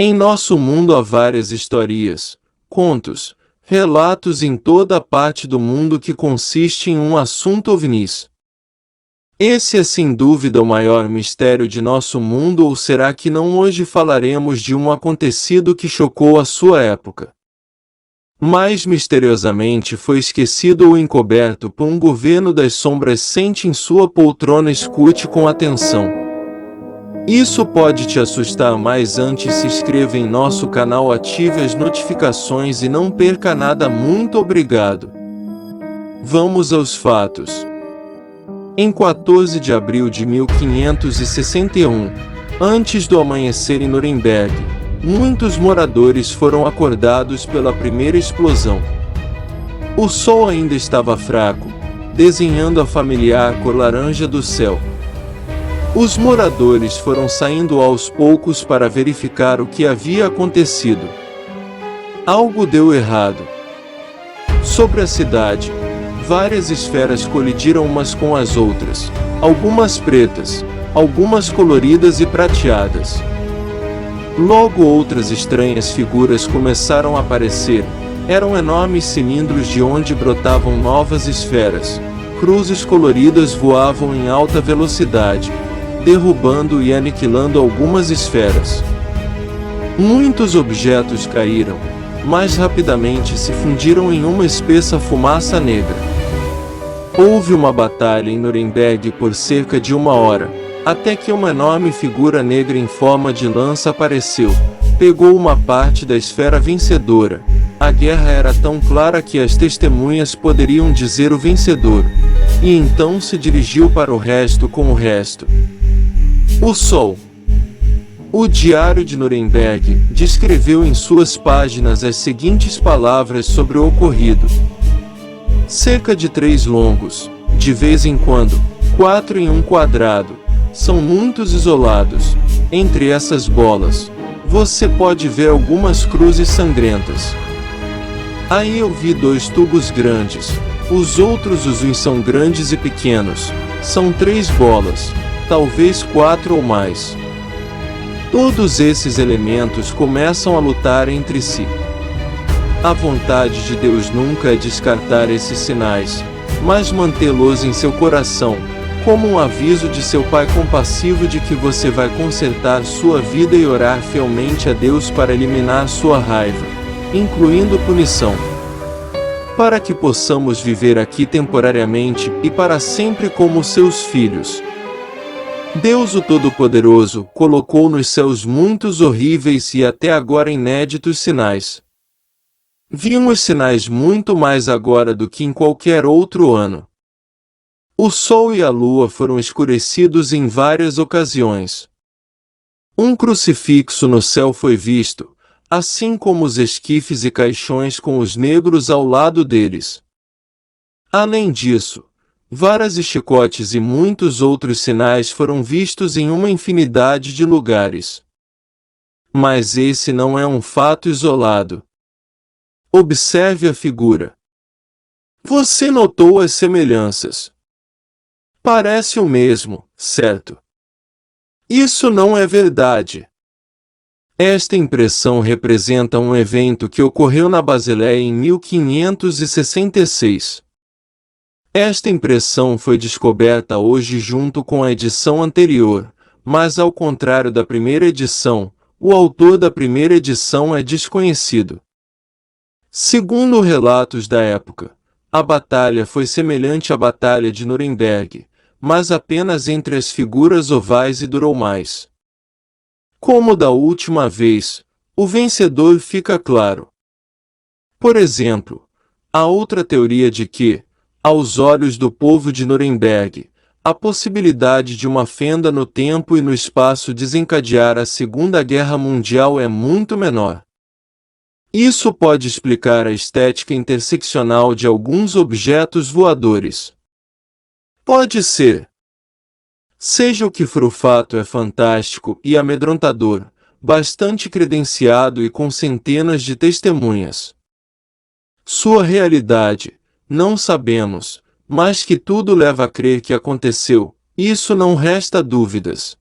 Em nosso mundo há várias historias, contos, relatos em toda parte do mundo que consiste em um assunto ovnis. Esse é sem dúvida o maior mistério de nosso mundo, ou será que não hoje falaremos de um acontecido que chocou a sua época? Mas misteriosamente foi esquecido ou encoberto por um governo das sombras. Sente em sua poltrona, escute com atenção. Isso pode te assustar, mas antes se inscreva em nosso canal, ative as notificações e não perca nada. Muito obrigado. Vamos aos fatos. Em 14 de abril de 1561, antes do amanhecer em Nuremberg, muitos moradores foram acordados pela primeira explosão. O sol ainda estava fraco, desenhando a familiar cor laranja do céu. Os moradores foram saindo aos poucos para verificar o que havia acontecido. Algo deu errado. Sobre a cidade, várias esferas colidiram umas com as outras, algumas pretas, algumas coloridas e prateadas. Logo outras estranhas figuras começaram a aparecer. Eram enormes cilindros de onde brotavam novas esferas. Cruzes coloridas voavam em alta velocidade, derrubando e aniquilando algumas esferas. Muitos objetos caíram, mas rapidamente se fundiram em uma espessa fumaça negra. Houve uma batalha em Nuremberg por cerca de 1 hora, até que uma enorme figura negra em forma de lança apareceu, pegou uma parte da esfera vencedora. A guerra era tão clara que as testemunhas poderiam dizer o vencedor, e então se dirigiu para o resto com o resto. O Sol. O Diário de Nuremberg descreveu em suas páginas as seguintes palavras sobre o ocorrido. Cerca de 3 longos, de vez em quando, 4 em um quadrado, são muitos isolados. Entre essas bolas, você pode ver algumas cruzes sangrentas. Aí eu vi 2 tubos grandes, os outros usos são grandes e pequenos, são 3 bolas, talvez 4 ou mais. Todos esses elementos começam a lutar entre si. A vontade de Deus nunca é descartar esses sinais, mas mantê-los em seu coração, como um aviso de seu Pai compassivo de que você vai consertar sua vida e orar fielmente a Deus para eliminar sua raiva, incluindo punição. Para que possamos viver aqui temporariamente e para sempre como seus filhos. Deus o Todo-Poderoso colocou nos céus muitos horríveis e até agora inéditos sinais. Vimos sinais muito mais agora do que em qualquer outro ano. O Sol e a Lua foram escurecidos em várias ocasiões. Um crucifixo no céu foi visto, assim como os esquifes e caixões com os negros ao lado deles. Além disso, varas e chicotes e muitos outros sinais foram vistos em uma infinidade de lugares. Mas esse não é um fato isolado. Observe a figura. Você notou as semelhanças? Parece o mesmo, certo? Isso não é verdade. Esta impressão representa um evento que ocorreu na Basileia em 1566. Esta impressão foi descoberta hoje junto com a edição anterior, mas ao contrário da primeira edição, o autor da primeira edição é desconhecido. Segundo relatos da época, a batalha foi semelhante à Batalha de Nuremberg, mas apenas entre as figuras ovais e durou mais. Como da última vez, o vencedor fica claro. Por exemplo, há outra teoria de que, aos olhos do povo de Nuremberg, a possibilidade de uma fenda no tempo e no espaço desencadear a Segunda Guerra Mundial é muito menor. Isso pode explicar a estética interseccional de alguns objetos voadores. Pode ser. Seja o que for, o fato é fantástico e amedrontador, bastante credenciado e com centenas de testemunhas. Sua realidade, não sabemos, mas que tudo leva a crer que aconteceu, isso não resta dúvidas.